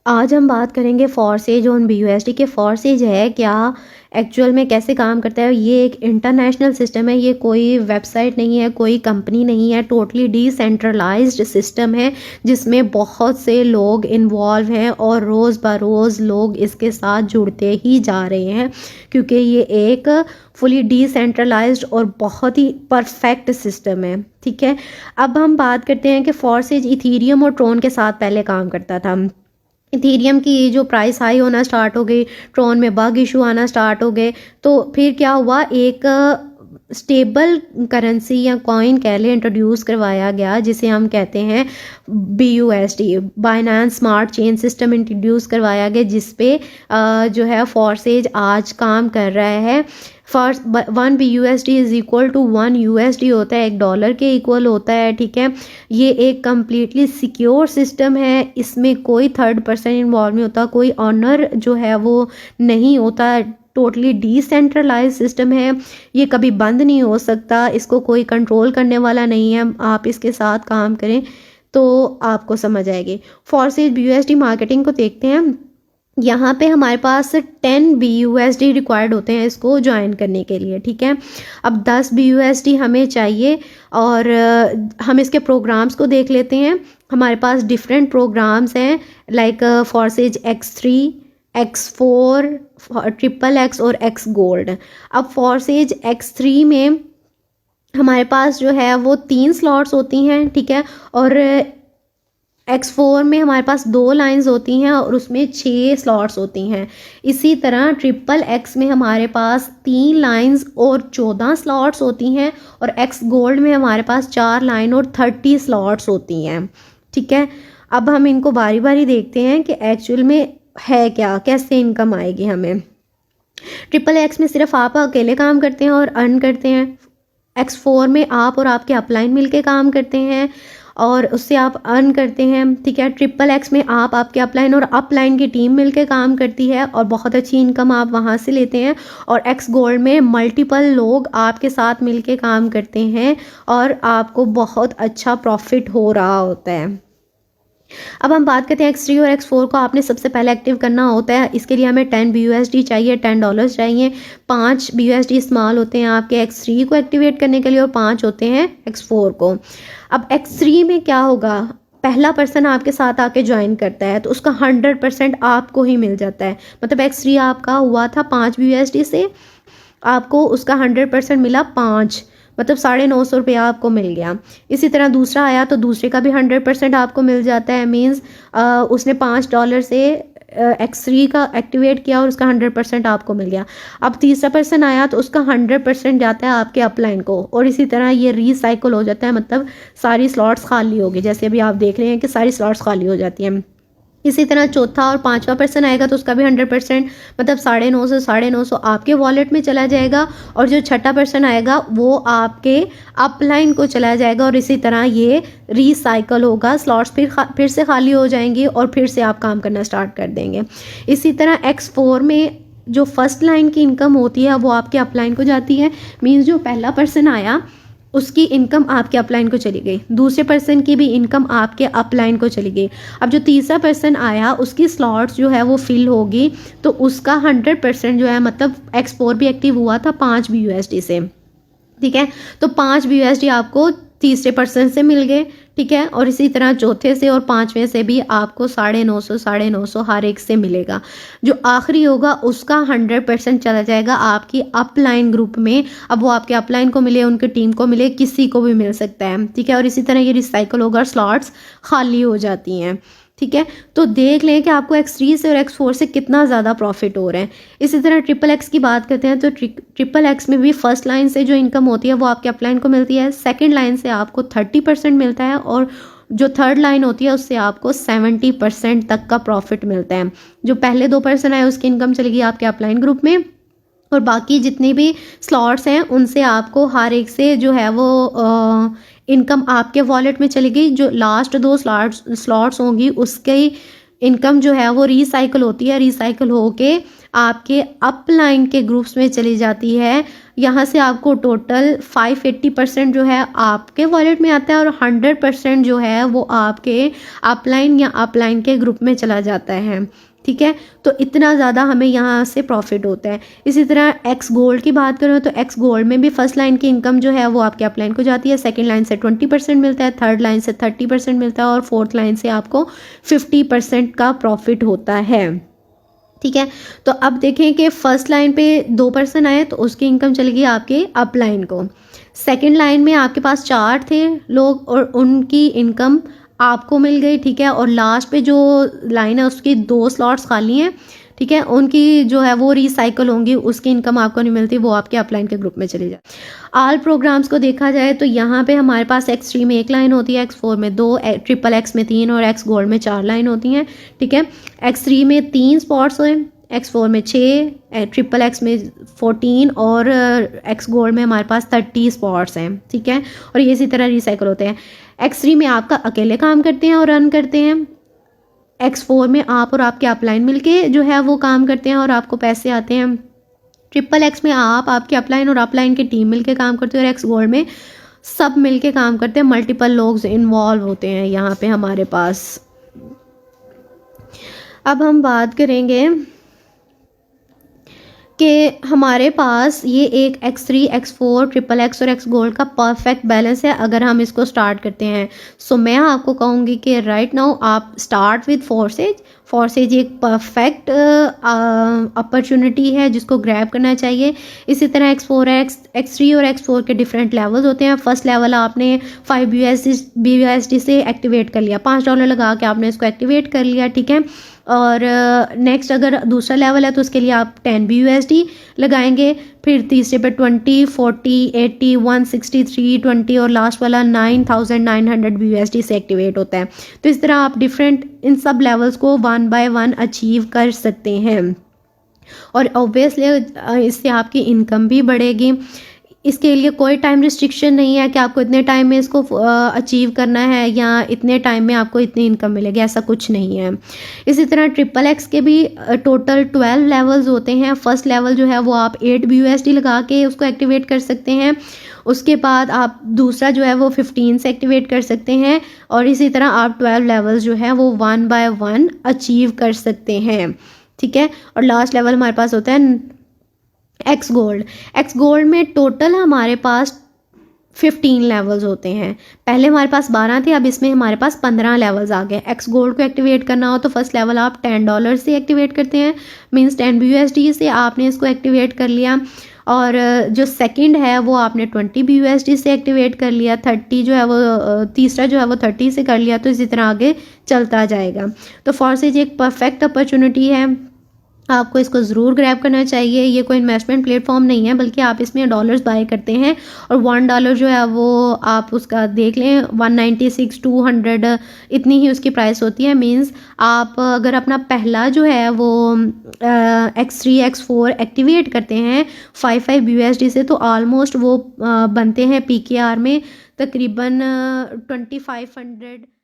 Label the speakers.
Speaker 1: आज हम बात करेंगे फॉरसेज ऑन BUSD के फॉरसेज है क्या, एक्चुअल में कैसे काम करता है। ये एक इंटरनेशनल सिस्टम है, ये कोई वेबसाइट नहीं है, कोई कंपनी नहीं है, टोटली डिसेंट्रलाइज्ड सिस्टम है जिसमें बहुत से लोग इन्वॉल्व हैं और रोज़ बरोज़ लोग इसके साथ जुड़ते ही जा रहे हैं क्योंकि ये एक फुली डिसेंट्रलाइज्ड और बहुत ही परफेक्ट सिस्टम है। ठीक है, अब हम बात करते हैं कि फॉरसेज इथीरियम और ट्रोन के साथ पहले काम करता था। इथीरियम की जो प्राइस हाई होना स्टार्ट हो गई, ट्रोन में बग इशू आना स्टार्ट हो गए, तो फिर क्या हुआ, एक स्टेबल करेंसी या कॉइन कह लें इंट्रोड्यूस करवाया गया जिसे हम कहते हैं BUSD, Binance smart chain system introduce करवाया गया जिस पे जो है फॉरसेज आज काम कर रहा है। First 1 BUSD is equal to 1 USD होता है, $1 के इक्वल होता है। ठीक है, ये एक कम्प्लीटली सिक्योर सिस्टम है, इसमें कोई थर्ड पर्सन इन्वॉल्व नहीं होता, कोई ऑनर जो है वो नहीं होता, टोटली डिसेंट्रलाइज सिस्टम है, ये कभी बंद नहीं हो सकता, इसको कोई कंट्रोल करने वाला नहीं है। आप इसके साथ काम करें तो आपको समझ आएगी। फॉरसेज BUSD मार्केटिंग को देखते हैं। यहाँ पे हमारे पास 10 BUSD रिक्वायर्ड होते हैं इसको ज्वाइन करने के लिए। ठीक है, अब 10 BUSD हमें चाहिए और हम इसके प्रोग्राम्स को देख लेते हैं। हमारे पास डिफरेंट प्रोग्राम्स हैं लाइक फॉरसेज X3, X4, XXX और X गोल्ड। अब फॉरसेज X3 में हमारे पास जो है वो 3 स्लॉट्स होती हैं। ठीक है, और X4 में हमारे पास 2 लाइंस होती हैं और उसमें 6 स्लॉट्स होती हैं। इसी तरह XXX में हमारे पास 3 लाइंस और 14 स्लॉट्स होती हैं और X गोल्ड में हमारे पास 4 लाइन और 30 स्लॉट्स होती हैं। ठीक है, अब हम इनको बारी बारी देखते हैं कि एक्चुअल में है क्या, कैसे इनकम आएगी हमें। XXX में सिर्फ आप अकेले काम करते हैं और अर्न करते हैं। X4 में आप और आपके अपलाइन मिलके काम करते हैं और उससे आप अर्न करते हैं। ठीक है, XXX में आप, आपके अपलाइन और अपलाइन की टीम मिलके काम करती है और बहुत अच्छी इनकम आप वहाँ से लेते हैं। और X गोल्ड में मल्टीपल लोग आपके साथ मिलके काम करते हैं और आपको बहुत अच्छा प्रॉफिट हो रहा होता है। अब हम बात करते हैं X3 और X4 को आपने सबसे पहले एक्टिव करना होता है। इसके लिए हमें 10 BUSD चाहिए, $10 चाहिए। 5 BUSD इस्तेमाल होते हैं आपके X3 को एक्टिवेट करने के लिए और 5 होते हैं X4 को। अब X3 में क्या होगा, पहला पर्सन आपके साथ आके ज्वाइन करता है तो उसका 100% आपको ही मिल जाता है। मतलब X3 आपका हुआ था 5 BUSD से, आपको उसका 100% मिला 5, मतलब ₹950 आपको मिल गया। इसी तरह दूसरा आया तो दूसरे का भी 100% आपको मिल जाता है। मीन्स उसने $5 से X3 का एक्टिवेट किया और उसका 100% आपको मिल गया। अब तीसरा पर्सन आया तो उसका 100% जाता है आपके अपलाइन को और इसी तरह ये रीसाइकिल हो जाता है, मतलब सारी स्लॉट्स खाली होगी। जैसे अभी आप देख रहे हैं कि सारी स्लॉट्स खाली हो जाती हैं। इसी तरह चौथा और पांचवा पर्सन आएगा तो उसका भी 100%, मतलब 950 आपके वॉलेट में चला जाएगा और जो छठा पर्सन आएगा वो आपके अपलाइन को चला जाएगा और इसी तरह ये रीसाइकल होगा। स्लॉट्स फिर से खाली हो जाएंगी और फिर से आप काम करना स्टार्ट कर देंगे। इसी तरह X4 में जो फर्स्ट लाइन की इनकम होती है वो आपके अपलाइन को जाती है। मीन्स जो पहला पर्सन आया उसकी इनकम आपके अपलाइन को चली गई, दूसरे पर्सन की भी इनकम आपके अपलाइन को चली गई। अब जो तीसरा पर्सन आया उसकी स्लॉट्स जो है वो फिल होगी तो उसका 100% जो है, मतलब X4 भी एक्टिव हुआ था 5 BUSD से। ठीक है, तो 5 BUSD आपको तीसरे पर्सन से मिल गए। ठीक है, और इसी तरह चौथे से और पांचवें से भी आपको 950 हर एक से मिलेगा। जो आखिरी होगा उसका 100% चला जाएगा आपकी अपलाइन ग्रुप में। अब वो आपके अपलाइन को मिले, उनकी टीम को मिले, किसी को भी मिल सकता है। ठीक है, और इसी तरह ये रिसाइकल होगा, स्लॉट्स खाली हो जाती हैं। ठीक है, तो देख लें कि आपको X3 से और X4 से कितना ज़्यादा प्रॉफिट हो रहा है। इसी तरह XXX की बात करते हैं तो XXX में भी फर्स्ट लाइन से जो इनकम होती है वो आपके अपलाइन को मिलती है, सेकंड लाइन से आपको 30% मिलता है और जो थर्ड लाइन होती है उससे आपको 70% तक का प्रॉफिट मिलता है। जो पहले 2 पर्सन आए उसकी इनकम चलेगी आपके अपलाइन ग्रुप में और बाकी जितने भी स्लॉट्स हैं उनसे आपको हर एक से जो है वो इनकम आपके वॉलेट में चली गई। जो लास्ट 2 स्लॉट्स होंगी उसकी इनकम जो है वो रिसाइकिल होती है, रिसाइकिल होके आपके अपलाइन के ग्रुप्स में चली जाती है। यहाँ से आपको टोटल 580% जो है आपके वॉलेट में आता है और 100% जो है वो आपके अपलाइन या अपलाइन के ग्रुप में चला जाता है। ठीक है, तो इतना ज़्यादा हमें यहाँ से प्रॉफिट होता है। इसी तरह एक्स गोल्ड की बात करें तो एक्स गोल्ड में भी फर्स्ट लाइन की इनकम जो है वो आपके अपलाइन को जाती है, सेकंड लाइन से 20% मिलता है, थर्ड लाइन से 30% मिलता है और फोर्थ लाइन से आपको 50% का प्रॉफिट होता है। ठीक है, तो अब देखें कि फर्स्ट लाइन पे 2% आए तो उसकी इनकम चलेगी आपके अपलाइन को। सेकंड लाइन में आपके पास 4 थे लोग और उनकी इनकम आपको मिल गई। ठीक है, और लास्ट पे जो लाइन है उसकी 2 स्लॉट्स खाली हैं। ठीक है, उनकी जो है वो रिसाइकल होंगी, उसकी इनकम आपको नहीं मिलती, वो आपके अपलाइन के ग्रुप में चली जाए। ऑल प्रोग्राम्स को देखा जाए तो यहाँ पे हमारे पास एक्स3 में 1 लाइन होती है, एक्स4 में 2, ट्रिपल एक्स में 3 और एक्स गोल्ड में 4 लाइन होती हैं। ठीक है, एक्स3 में 3 स्पॉट्स हैं, एक्स4 में 6, ट्रिपल एक्स में 14 और एक्स गोल्ड में हमारे पास 30 स्पॉट्स हैं। ठीक है, और ये इसी तरह रिसाइकल होते हैं। एक्स3 में आपका अकेले काम करते हैं और रन करते हैं, एक्स4 में आप और आपके अपलाइन मिलके जो है वो काम करते हैं और आपको पैसे आते हैं, ट्रिपल एक्स में आप आपके अपलाइन और अपलाइन की टीम मिलके काम करते हैं और एक्स गोल्ड में सब मिलके काम करते हैं, मल्टीपल लोग इन्वॉल्व होते हैं यहाँ पे हमारे पास। अब हम बात करेंगे कि हमारे पास ये एक एक्स3, एक्स4, ट्रिपल एक्स और एक्स गोल्ड का परफेक्ट बैलेंस है अगर हम इसको स्टार्ट करते हैं। सो मैं आपको कहूँगी कि राइट नाउ आप स्टार्ट विद फोर्सेज। फोर्सेज एक परफेक्ट अपॉर्चुनिटी है जिसको ग्रैब करना चाहिए। इसी तरह एक्स4, एक्स3 और एक्स4 के डिफरेंट लेवल्स होते हैं। फर्स्ट लेवल आपने 5 BUSD से एक्टिवेट कर लिया, $5 लगा के आपने इसको एक्टिवेट कर लिया। ठीक है, और नेक्स्ट अगर दूसरा लेवल है तो उसके लिए आप 10 BUSD लगाएंगे, फिर तीसरे पे 20, 40, 80, 163, 20 और लास्ट वाला 9900 BUSD से एक्टिवेट होता है। तो इस तरह आप डिफरेंट इन सब लेवल्स को 1 by 1 अचीव कर सकते हैं और ऑब्वियसली इससे आपकी इनकम भी बढ़ेगी। इसके लिए कोई टाइम रिस्ट्रिक्शन नहीं है कि आपको इतने टाइम में इसको अचीव करना है या इतने टाइम में आपको इतनी इनकम मिलेगी, ऐसा कुछ नहीं है। इसी तरह ट्रिपल एक्स के भी टोटल 12 लेवल्स होते हैं। फर्स्ट लेवल जो है वो आप 8 BUSD लगा के उसको एक्टिवेट कर सकते हैं, उसके बाद आप दूसरा जो है वो 15 से एक्टिवेट कर सकते हैं और इसी तरह आप 12 लेवल्स जो है वो 1 by 1 अचीव कर सकते हैं। ठीक है, और लास्ट लेवल हमारे पास होता है एक्स गोल्ड। एक्स गोल्ड में टोटल हमारे पास 15 लेवल्स होते हैं। पहले हमारे पास 12 थे, अब इसमें हमारे पास 15 लेवल्स आ गए। एक्स गोल्ड को एक्टिवेट करना हो तो फर्स्ट लेवल आप $10 से एक्टिवेट करते हैं, मींस 10 BUSD से आपने इसको एक्टिवेट कर लिया और जो सेकंड है वो आपने 20 BUSD से एक्टिवेट कर लिया, 30 जो है वो तीसरा जो है वो 30 से कर लिया, तो इसी तरह आगे चलता जाएगा। तो फोर्सेज एक परफेक्ट अपॉर्चुनिटी है, आपको इसको ज़रूर ग्रैब करना चाहिए। ये कोई इन्वेस्टमेंट प्लेटफॉर्म नहीं है बल्कि आप इसमें डॉलर्स बाय करते हैं और $1 जो है वो आप उसका देख लें 196, 200 इतनी ही उसकी प्राइस होती है। मींस आप अगर अपना पहला जो है वो एक्स3, एक्स4 एक्टिवेट करते हैं 5 BUSD से तो ऑलमोस्ट वो बनते हैं PKR में तकरीबन 2500